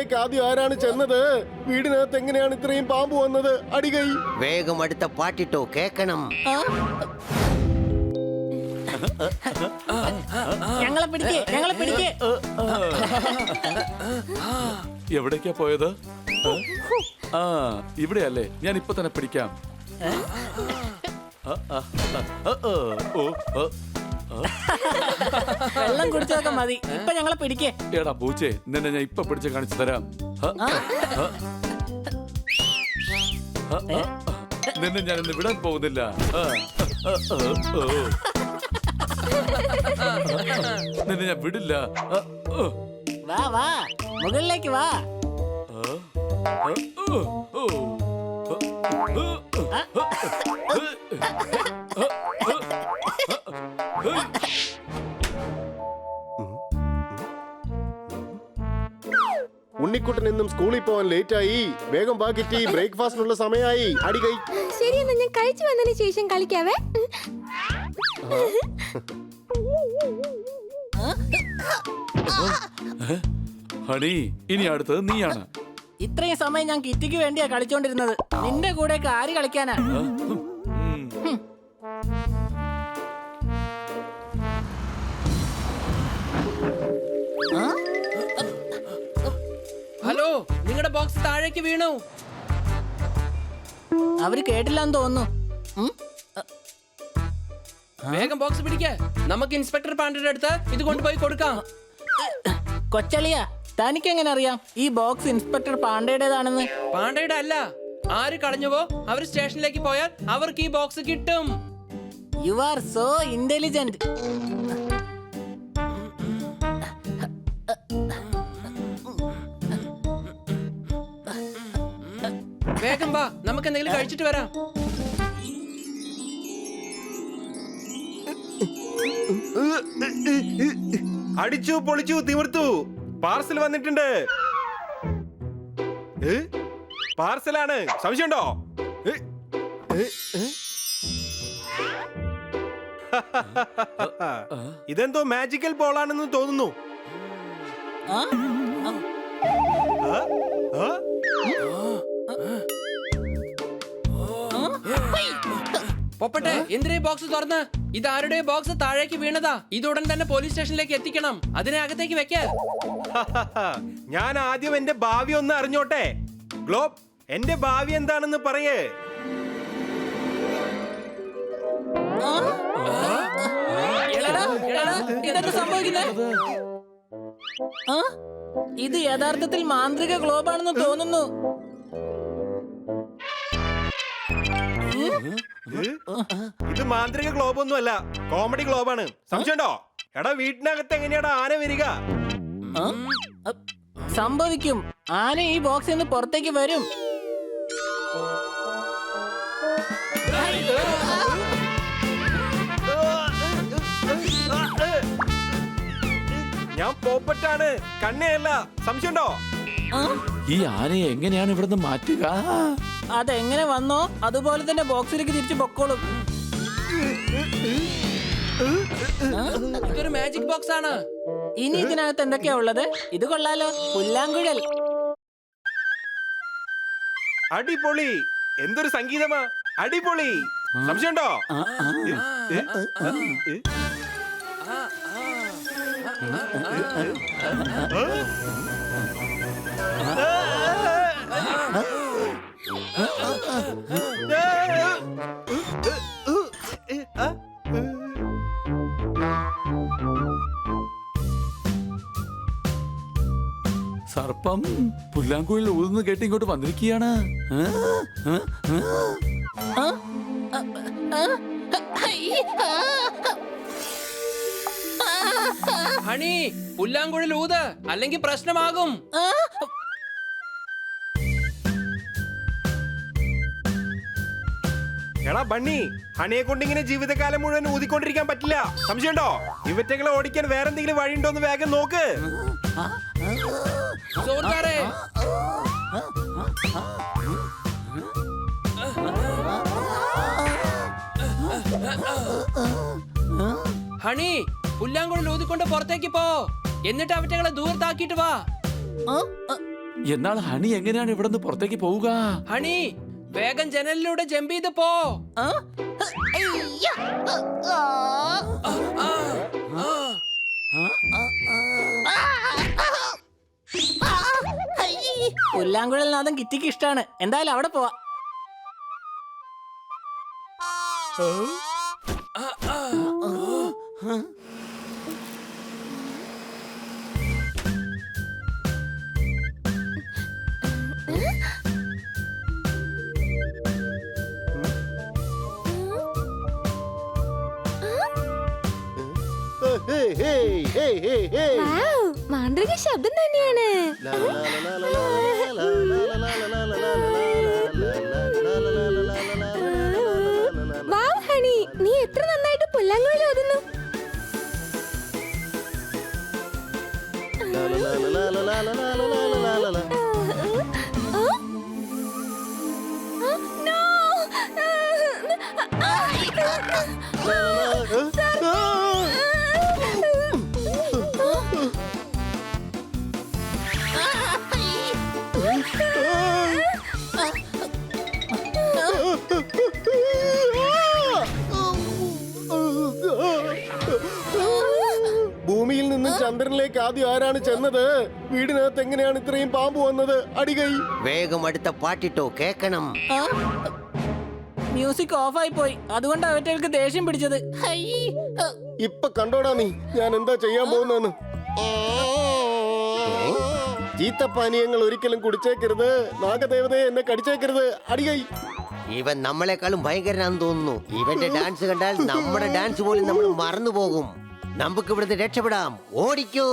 വീട്ടിലേക്ക് ആദ്യം ആരാണ് ചെന്നത്? വീടിനകത്ത് എങ്ങനെയാണ് ഇത്രയും പാമ്പ് വന്നത്? അടികൈ വേഗം അടുത്ത പാട്ടിട്ടോ കേക്കണം. ഞങ്ങളെ പിടിക്കേ, ഞങ്ങളെ പിടിക്കേ. എവിടേക്കാ പോയത്? ആ ഇവിടെയല്ലേ, ഞാൻ ഇപ്പൊ തന്നെ പിടിക്കാം. വെള്ളം കുടിച്ചതൊക്കെ മതി, ഇപ്പൊ ഞങ്ങളെ പിടിക്കേ. എടാ പൂച്ചേ, നിന്നെ ഞാൻ ഇപ്പൊ പിടിച്ച് കാണിച്ചു തരാം. നിന്നെ ഞാൻ ഇന്ന് വിടാൻ പോകുന്നില്ല. നിന്നെ ഞാൻ വിടില്ല. വാ വാ, മുകളിലേക്ക് വാ. ഉണ്ണിക്കുട്ടൻ ഇന്നും സ്കൂളിൽ പോവാൻ ലേറ്റായി. വേഗം ബാക്കിറ്റി, ബ്രേക്ക്ഫാസ്റ്റിനുള്ള സമയമായി. അടികൈ ശരി, എന്നാ ഞാൻ കഴിച്ചു വന്നതിന് ശേഷം കളിക്കാവേ. ഹണി, ഇനി അടുത്തത് നീയാണ്. ഇത്രയും സമയം ഞാൻ കിറ്റിക്ക് വേണ്ടിയാ കളിച്ചോണ്ടിരുന്നത്. നിന്റെ കൂടെ ആര് കളിക്കാനാ? ഹലോ, നിങ്ങളുടെ ബോക്സ് താഴേക്ക് വീണു. അവര് കേട്ടില്ലാന്ന് തോന്നുന്നു. വേഗം ബോക്സ് പിടിക്ക. നമുക്ക് ഇൻസ്പെക്ടർ പാണ്ഡ്യയുടെ അടുത്ത് ഇത് കൊണ്ടുപോയി കൊടുക്കാം. കൊച്ചളിയ, തനിക്ക് എങ്ങനെ അറിയാം ഈ ബോക്സ് ഇൻസ്പെക്ടർ പാണ്ഡയുടേതാണെന്ന്? പാണ്ഡ്യയുടെ അല്ല. ആര് കളഞ്ഞുവോ അവർ സ്റ്റേഷനിലേക്ക് പോയാൽ അവർക്ക് ഈ ബോക്സ് കിട്ടും. You are so intelligent. വേഗം വാ, നമുക്ക് എന്തെങ്കിലും കഴിച്ചിട്ട് വരാം. അടിച്ചു പൊളിച്ചു തിമിർത്തു. പാർസൽ വന്നിട്ടുണ്ട്. പാർസലാണ്, സംശയമുണ്ടോ? ഇതെന്തോ മാജിക്കൽ ബോളാണെന്ന് തോന്നുന്നു. പൊപ്പട്ടെ, എന്തിനാ ബോക്സ് തുറന്ന്? ഇത് ആരുടെ ബോക്സ് താഴേക്ക് വീണതാ. ഇത് ഉടൻ തന്നെ പോലീസ് സ്റ്റേഷനിലേക്ക് എത്തിക്കണം. അതിനെ അകത്തേക്ക് വെക്ക. ഞാൻ ആദ്യം എന്റെ ഭാവി ഒന്ന് അറിഞ്ഞോട്ടെ. ഗ്ലോബ്, എന്റെ ഭാവി എന്താണെന്ന് പറയേ. ഇത് യഥാർത്ഥത്തിൽ മാന്ത്രിക ഗ്ലോബാണെന്ന് തോന്നുന്നു. ഇത് മാന്ത്രിക ഗ്ലോബ് ഒന്നും അല്ല, കോമഡി ഗ്ലോബാണ്. സംശയമുണ്ടോ? എടാ, വീട്ടിനകത്ത് എങ്ങനെയാടാ ആന വരിക? സംഭവിക്കും. ആന ഈ ബോക്സിൽ നിന്ന് പുറത്തേക്ക് വരും. ഞാൻ പോപ്പറ്റാണ്, കണ്ണയല്ല. സംശയമുണ്ടോ? ഈ ആനയെ എങ്ങനെയാണ് ഇവിടുന്ന് മാറ്റുക? അതെങ്ങനെ വന്നോ അതുപോലെ തന്നെ ബോക്സിലേക്ക് തിരിച്ചു പൊക്കോളും. ഇതൊരു മാജിക് ബോക്സ് ആണ്. ഇനി ഇതിനകത്ത് എന്തൊക്കെയാ ഉള്ളത്? ഇത് കൊള്ളാലോ, പുല്ലാങ്കുഴൽ. അടിപൊളി, എന്തൊരു സംഗീതമാ. അടിപൊളി. സംശയമുണ്ടോ? സർപ്പം പുല്ലാങ്കുഴൽ ഊതുന്ന കേട്ട് ഇങ്ങോട്ട് വന്നിരിക്കുകയാണ്. ഹണി, പുല്ലാങ്കുഴൽ ഊത്, അല്ലെങ്കിൽ പ്രശ്നമാകും. എടാ ബണ്ണി, ഹണിയെ കൊണ്ട് ഇങ്ങനെ ജീവിതകാലം മുഴുവൻ ഊതിക്കൊണ്ടിരിക്കാൻ പറ്റില്ല. സംശയമുണ്ടോ? ഇവറ്റകളെ ഓടിക്കാൻ വേറെന്തെങ്കിലും വഴിയുണ്ടോ എന്ന് വേഗം നോക്ക്. സുഹൃത്തുക്കളെ, ഹണി, പുല്ലാങ്കുഴൽ ഊതിക്കൊണ്ട് പുറത്തേക്ക് പോ. എന്നിട്ട് അവറ്റകളെ ദൂരത്താക്കിട്ട് വാ. എന്നാൽ ഹണി എങ്ങനെയാണ് ഇവിടെ നിന്ന് പുറത്തേക്ക് പോവുക? ഹണി വേഗം ജനലിലൂടെ ജമ്പ് ചെയ്ത് പോ. ആ? അയ്യ! ആ! ആ, ആ. പുല്ലാങ്കുഴൽ നാദം കിറ്റിക്ക് ഇഷ്ടാണ്. എന്തായാലും അവിടെ പോവാ. വൗ, മാന്ത്രിക ശബ്ദം തന്നെയാണ്. വൗ ഹണി, നീ എത്ര നന്നായിട്ട് പുല്ലാങ്കുഴൽ ഓതുന്നു. ആ? ആ, no! ഭൂമിയിൽ നിന്നും ചന്ദ്രനിലേക്ക് ആദ്യം ആരാണ് ചെന്നത്? വീടിനകത്ത് എങ്ങനെയാണ് ഇത്രയും പാമ്പ് വന്നത്? അടികൈ. വേഗം അടുത്ത പാട്ടിട്ടോ കേക്കണം. ആ? മ്യൂസിക് ഓഫായി പോയി. അതുകൊണ്ടാണ് അവറ്റകൾക്ക് ദേഷ്യം പിടിച്ചത്. ഹൈ! ആ. ഇപ്പൊ കണ്ടോടാ നീ ഞാൻ എന്താ ചെയ്യാൻ പോകുന്നെന്ന്. ചീത്തപ്പാനീയങ്ങൾ ഒരിക്കലും കുടിച്ചേക്കരുത്. നാഗദേവതയെ എന്നെ കടിച്ചേക്കരുത്. അടികൈ. ഇവൻ നമ്മളെക്കാളും ഭയങ്കരനാന്ന് തോന്നുന്നു. ഇവന്റെ ഡാൻസ് കണ്ടാൽ നമ്മുടെ ഡാൻസ് പോലും നമ്മൾ മറന്നു പോകും. നമുക്ക് ഇവിടുന്ന് രക്ഷപ്പെടാം. ഓടിക്കൂ.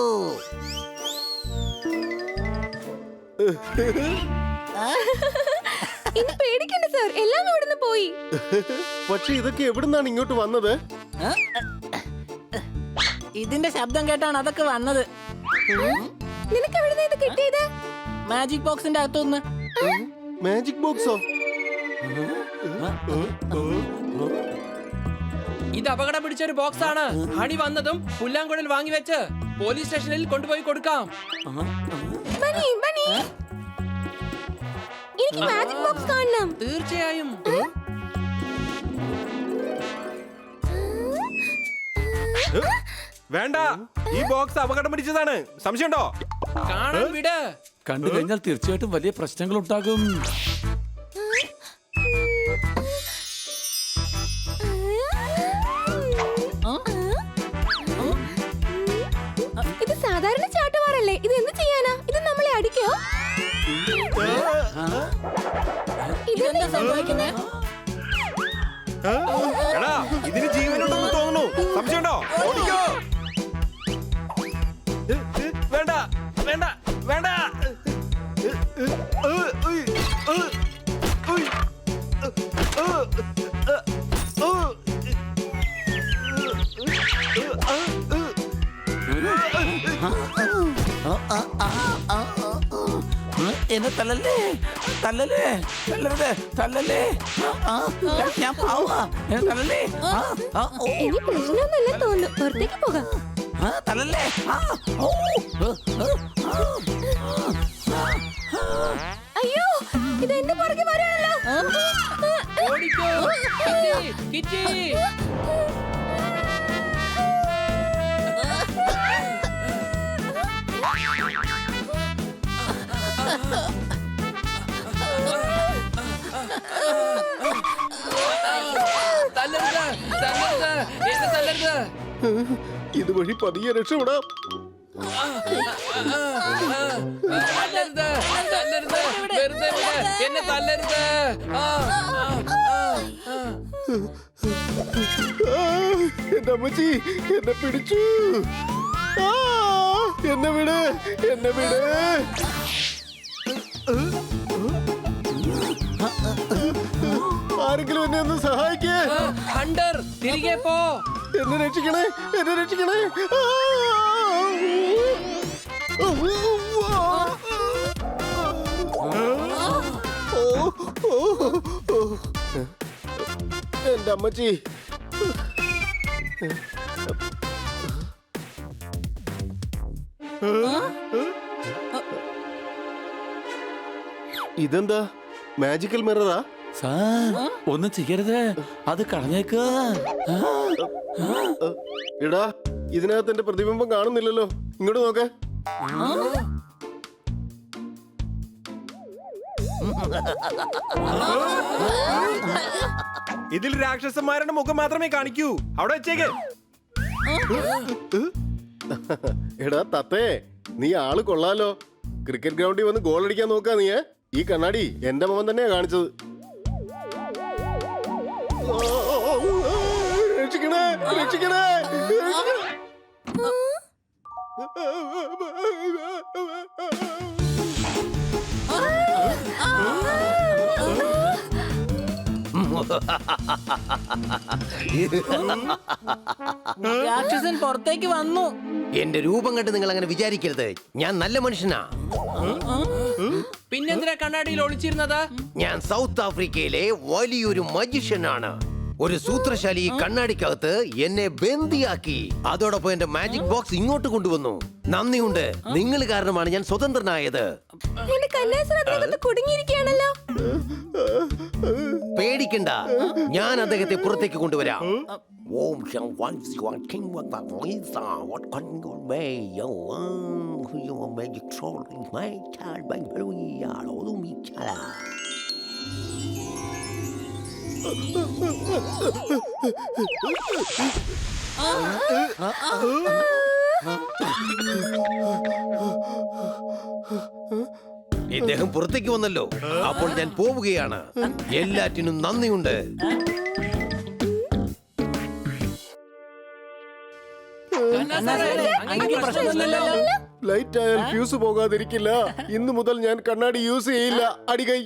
ഇനി പേടിക്കണ്ട സർ, എല്ലാം ഇവിടുന്ന് പോയി. പക്ഷെ ഇതൊക്കെ എവിടുന്നാണ് ഇങ്ങോട്ട് വന്നത്? ആ? ഇതിന്റെ ശബ്ദം കേട്ടാണ് അതൊക്കെ വന്നത്. നിനക്ക് എവിടുന്ന് ഇത് കിട്ടിയത്? മാജിക് ബോക്സിന്റെ അകത്തുനിന്ന്. മാജിക് ബോക്സോ? ഇത് അപകടം പിടിച്ച ഒരു ബോക്സ് ആണ്. ഹണി വന്നതും പുല്ലാങ്കുഴൽ വാങ്ങി വെച്ച് പോലീസ് സ്റ്റേഷനിൽ കൊണ്ടുപോയി കൊടുക്കാം. Bunny, bunny. എനിക്ക് മാജിക് ബോക്സ് കാണണം. തീർച്ചയായും. വേണ്ട, ഈ ബോക്സ് അപകടം പിടിച്ചതാണ്. സംശയമുണ്ടോ? കാണാൻ വിട്. കണ്ടു കഴിഞ്ഞാൽ തീർച്ചയായിട്ടും വലിയ പ്രശ്നങ്ങൾ ഉണ്ടാകും. ഇത് സാധാരണ ചാട്ടുവാറല്ലേ? ഇത് എന്ത് ചെയ്യാനാ? ഇത് നമ്മളെ അടിക്കോ? ഇതെന്താ സംഭവിക്കുന്നേ? എടാ, ഇതിന് ജീവനുണ്ടെന്ന് തോന്നുന്നു. സംശയമുണ്ടോ? ഓടിക്കോ. വേണ്ട, വേണ്ട, വേണ്ട. എന്നെ തല്ലല്ലേ, തല്ലല്ലേ, തല്ലരുത്, തല്ലല്ലേ. ഞാൻ പാവാ. എന്നെ തല്ലല്ലേ. ഇനി പ്രശ്നമൊന്നുമില്ല തോന്നുന്നു. പുറത്തേക്ക് പോകാം. തല്ലല്ലേ. അയ്യോ, ഇത് എന്റെ പുറകെ വരാണല്ലോ. ഓടിക്കോ. Kitty, kitty. തല്ലരുത്, തല്ലരുത്, എന്നെ തല്ലരുത്. ഇതുവഴി പതിയെ രക്ഷപ്പെടാം. തല്ലരുത്, തല്ലരുത്, വെറുതെ വിട്, എന്നെ തല്ലരുത്. എന്റെ അമ്മച്ചി എന്നെ പിടിച്ചു. എന്നെ വിട്, എന്നെ വിട്. ആരെങ്കിലും എന്നെ ഒന്ന് സഹായിക്കേ. ഹണ്ടർ, തിരികെ പോ. എന്നെ രക്ഷിക്കണേ, എന്നെ രക്ഷിക്കണേ. എന്റെ അമ്മച്ചി. ഇതെന്താ മാജിക്കൽ മിററാ? സാർ ഒന്നും ചെയ്യരുത്, അത് കളഞ്ഞേക്ക്. എടാ ഇതിനകത്ത് എന്റെ പ്രതിബിംബം കാണുന്നില്ലല്ലോ, ഇങ്ങോട്ട് നോക്കേ. ഇതിൽ രാക്ഷസന്മാരുടെ മുഖം മാത്രമേ കാണിക്കൂ. അവിടെ വെച്ചേക്ക്. എടാ തത്തേ, നീ ആള് കൊള്ളാലോ. ക്രിക്കറ്റ് ഗ്രൗണ്ടിൽ വന്ന് ഗോൾ അടിക്കാൻ നോക്കാ നീ. ഈ കണ്ണാടി എന്റെ മോൻ തന്നെയാ കാണിച്ചത്. രക്ഷിക്കണേ, രക്ഷിക്കണേ, രാക്ഷസൻ പുറത്തേക്ക് വന്നു. എന്റെ രൂപം കണ്ട് നിങ്ങൾ അങ്ങനെ വിചാരിക്കരുത്. ഞാൻ നല്ല മനുഷ്യനാ. പിന്നെന്തിനാ കണ്ണാടിയിൽ ഒളിച്ചിരുന്നത്? ഞാൻ സൗത്ത് ആഫ്രിക്കയിലെ വലിയൊരു മജിഷ്യനാണ്. ഒരു സൂത്രശാലി ഈ കണ്ണാടിക്കകത്ത് എന്നെ ബന്ദിയാക്കി. അതോടൊപ്പം എന്റെ മാജിക് ബോക്സ് ഇങ്ങോട്ട് കൊണ്ടുവന്നു. നന്ദിയുണ്ട്, നിങ്ങൾ കാരണമാണ് ഞാൻ സ്വതന്ത്രനായത്. എന്റെ കന്നാസർ അതിനകത്ത് കുടുങ്ങിയിരിക്കുകയാണല്ലോ. പേടിക്കണ്ട, ഞാൻ അദ്ദേഹത്തെ പുറത്തേക്ക് കൊണ്ടുവരാം. ഓം ശം വൻ ശിവൻ കിങ് വൻ വൻ വൈസ വൻ കണ്ണുകൾ മേയോ ഹുയോ മാജിക് ട്രോൾ മൈ ചാൽ ബൈ ബലുയാ ലോമി ചാല. ഇദ്ദേഹം പുറത്തേക്ക് വന്നല്ലോ, അപ്പോൾ ഞാൻ പോവുകയാണ്. എല്ലാറ്റിനും നന്ദിയുണ്ട്. അങ്ങനെയൊക്കെ പ്രശ്നമൊന്നുമില്ലല്ലോ. ലൈറ്റ് ആയാൽ ഫ്യൂസ് പോകാതിരിക്കില്ല. ഇന്നു മുതൽ ഞാൻ കണ്ണാടി യൂസ് ചെയ്യില്ല. അടികൈ.